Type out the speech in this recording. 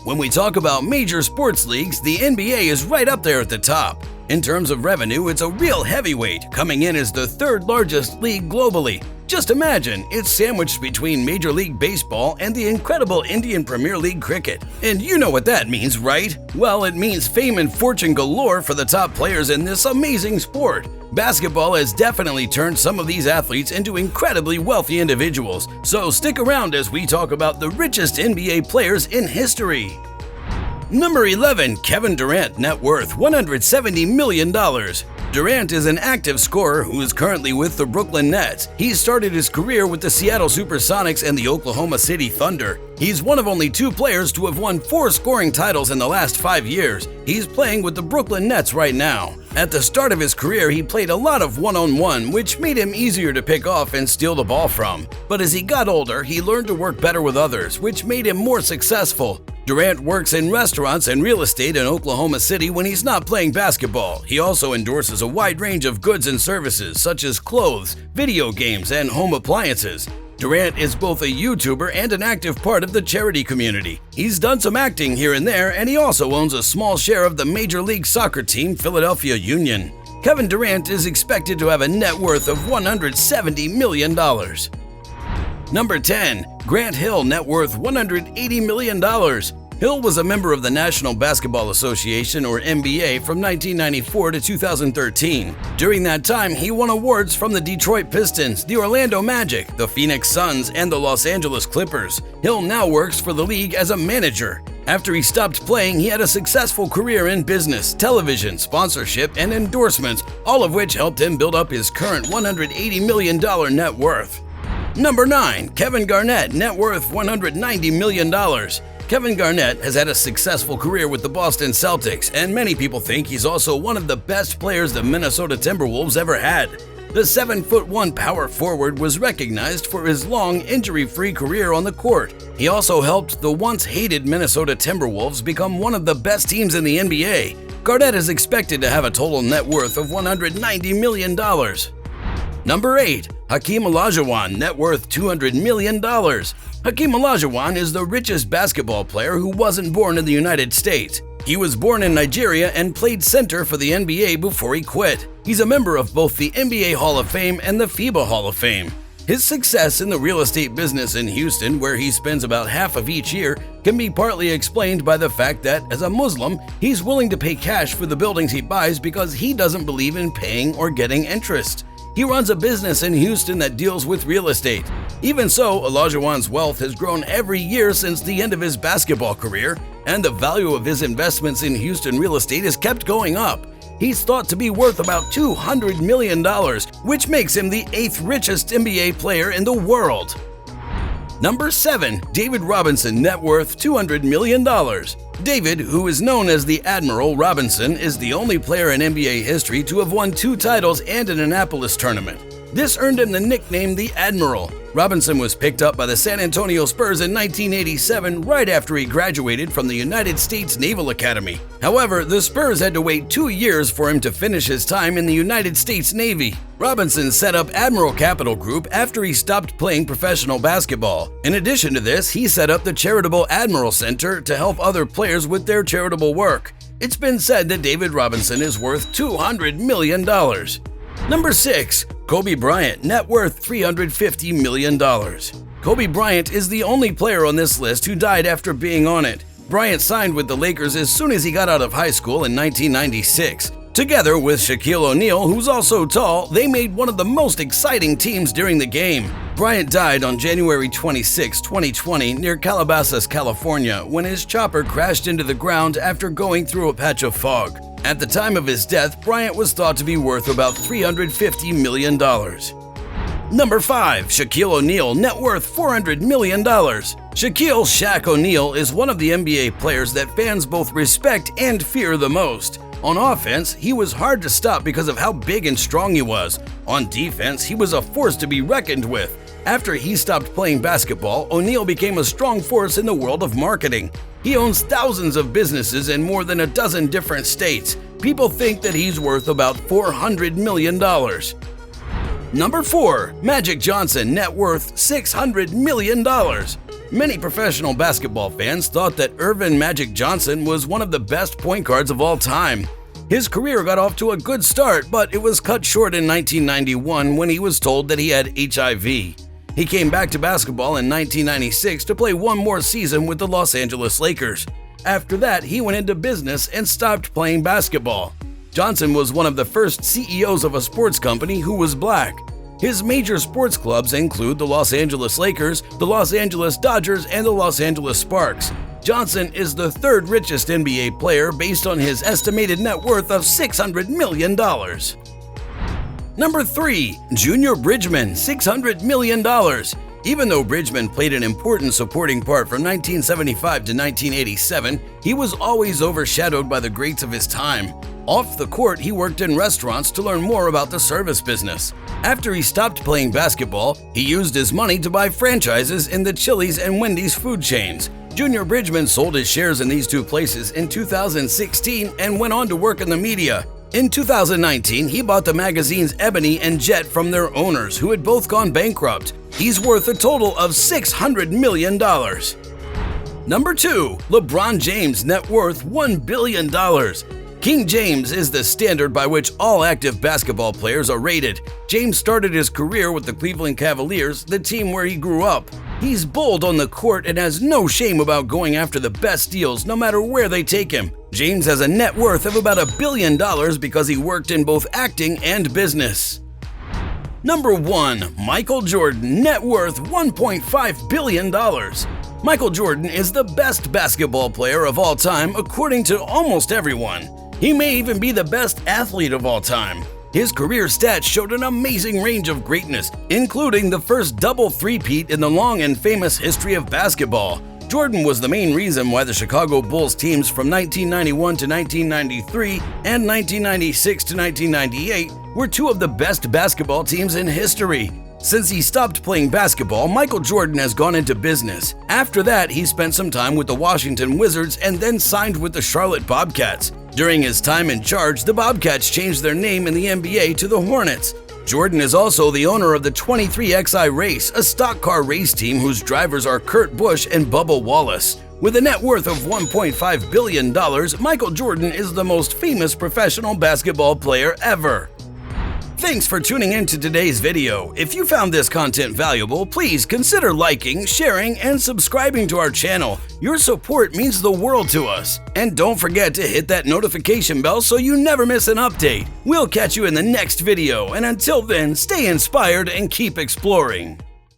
When we talk about major sports leagues, the NBA is right up there at the top. In terms of revenue, it's a real heavyweight, coming in as the third largest league globally. Just imagine, it's sandwiched between Major League Baseball and the incredible Indian Premier League cricket. And you know what that means, right? Well, it means fame and fortune galore for the top players in this amazing sport. Basketball has definitely turned some of these athletes into incredibly wealthy individuals, so stick around as we talk about the richest NBA players in history. Number 11. Kevin Durant, net worth $170 million. Durant is an active scorer who is currently with the Brooklyn Nets. He started his career with the Seattle Supersonics and the Oklahoma City Thunder. He's one of only 2 players to have won 4 scoring titles in the last 5 years. He's playing with the Brooklyn Nets right now. At the start of his career, he played a lot of one-on-one, which made him easier to pick off and steal the ball from. But as he got older, he learned to work better with others, which made him more successful. Durant works in restaurants and real estate in Oklahoma City when he's not playing basketball. He also endorses a wide range of goods and services such as clothes, video games, and home appliances. Durant is both a YouTuber and an active part of the charity community. He's done some acting here and there, and he also owns a small share of the Major League Soccer team Philadelphia Union. Kevin Durant is expected to have a net worth of $170 million. Number 10. Grant Hill, net worth $180 million. Hill was a member of the National Basketball Association, or NBA, from 1994 to 2013. During that time, he won awards from the Detroit Pistons, the Orlando Magic, the Phoenix Suns, and the Los Angeles Clippers. Hill now works for the league as a manager. After he stopped playing, he had a successful career in business, television, sponsorship, and endorsements, all of which helped him build up his current $180 million net worth. Number 9. Kevin Garnett, net worth $190 million. Kevin Garnett has had a successful career with the Boston Celtics, and many people think he's also one of the best players the Minnesota Timberwolves ever had. The 7'1" power forward was recognized for his long, injury-free career on the court. He also helped the once-hated Minnesota Timberwolves become one of the best teams in the NBA. Garnett is expected to have a total net worth of $190 million. Number 8. Hakeem Olajuwon, net worth $200 million. Hakeem Olajuwon is the richest basketball player who wasn't born in the United States. He was born in Nigeria and played center for the NBA before he quit. He's a member of both the NBA Hall of Fame and the FIBA Hall of Fame. His success in the real estate business in Houston, where he spends about half of each year, can be partly explained by the fact that, as a Muslim, he's willing to pay cash for the buildings he buys because he doesn't believe in paying or getting interest. He runs a business in Houston that deals with real estate. Even so, Olajuwon's wealth has grown every year since the end of his basketball career, and the value of his investments in Houston real estate has kept going up. He's thought to be worth about $200 million, which makes him the 8th richest NBA player in the world. Number 7. David Robinson, net worth $200 million. David, who is known as the Admiral Robinson, is the only player in NBA history to have won 2 titles and an Annapolis tournament. This earned him the nickname the Admiral. Robinson was picked up by the San Antonio Spurs in 1987, right after he graduated from the United States Naval Academy. However, the Spurs had to wait 2 years for him to finish his time in the United States Navy. Robinson set up Admiral Capital Group after he stopped playing professional basketball. In addition to this, he set up the charitable Admiral Center to help other players with their charitable work. It's been said that David Robinson is worth $200 million. Number 6. Kobe Bryant, net worth $350 million. Kobe Bryant is the only player on this list who died after being on it. Bryant signed with the Lakers as soon as he got out of high school in 1996. Together with Shaquille O'Neal, who's also tall, they made one of the most exciting teams during the game. Bryant died on January 26, 2020, near Calabasas, California, when his chopper crashed into the ground after going through a patch of fog. At the time of his death, Bryant was thought to be worth about $350 million. Number 5. Shaquille O'Neal, net worth $400 million. Shaquille Shaq O'Neal is one of the NBA players that fans both respect and fear the most. On offense, he was hard to stop because of how big and strong he was. On defense, he was a force to be reckoned with. After he stopped playing basketball, O'Neal became a strong force in the world of marketing. He owns thousands of businesses in more than a dozen different states. People think that he's worth about $400 million. Number 4. Magic Johnson, net worth $600 million. Many professional basketball fans thought that Earvin "Magic" Johnson was one of the best point guards of all time. His career got off to a good start, but it was cut short in 1991 when he was told that he had HIV. He came back to basketball in 1996 to play one more season with the Los Angeles Lakers. After that, he went into business and stopped playing basketball. Johnson was one of the first CEOs of a sports company who was black. His major sports clubs include the Los Angeles Lakers, the Los Angeles Dodgers, and the Los Angeles Sparks. Johnson is the third richest NBA player based on his estimated net worth of $600 million. Number 3. Junior Bridgeman, $600 million. Even though Bridgeman played an important supporting part from 1975 to 1987, he was always overshadowed by the greats of his time. Off the court, he worked in restaurants to learn more about the service business. After he stopped playing basketball, he used his money to buy franchises in the Chili's and Wendy's food chains. Junior Bridgeman sold his shares in these two places in 2016 and went on to work in the media. In 2019, he bought the magazines Ebony and Jet from their owners, who had both gone bankrupt. He's worth a total of $600 million. Number 2. LeBron James, net worth $1 billion. King James is the standard by which all active basketball players are rated. James started his career with the Cleveland Cavaliers, the team where he grew up. He's bold on the court and has no shame about going after the best deals no matter where they take him. James has a net worth of about $1 billion because he worked in both acting and business. Number 1. Michael Jordan, net worth $1.5 billion. Michael Jordan is the best basketball player of all time according to almost everyone. He may even be the best athlete of all time. His career stats showed an amazing range of greatness, including the first double three-peat in the long and famous history of basketball. Jordan was the main reason why the Chicago Bulls teams from 1991 to 1993 and 1996 to 1998 were two of the best basketball teams in history. Since he stopped playing basketball, Michael Jordan has gone into business. After that, he spent some time with the Washington Wizards and then signed with the Charlotte Bobcats. During his time in charge, the Bobcats changed their name in the NBA to the Hornets. Jordan is also the owner of the 23XI Race, a stock car race team whose drivers are Kurt Busch and Bubba Wallace. With a net worth of $1.5 billion, Michael Jordan is the most famous professional basketball player ever. Thanks for tuning in to today's video. If you found this content valuable, please consider liking, sharing, and subscribing to our channel. Your support means the world to us. And don't forget to hit that notification bell so you never miss an update. We'll catch you in the next video, and until then, stay inspired and keep exploring.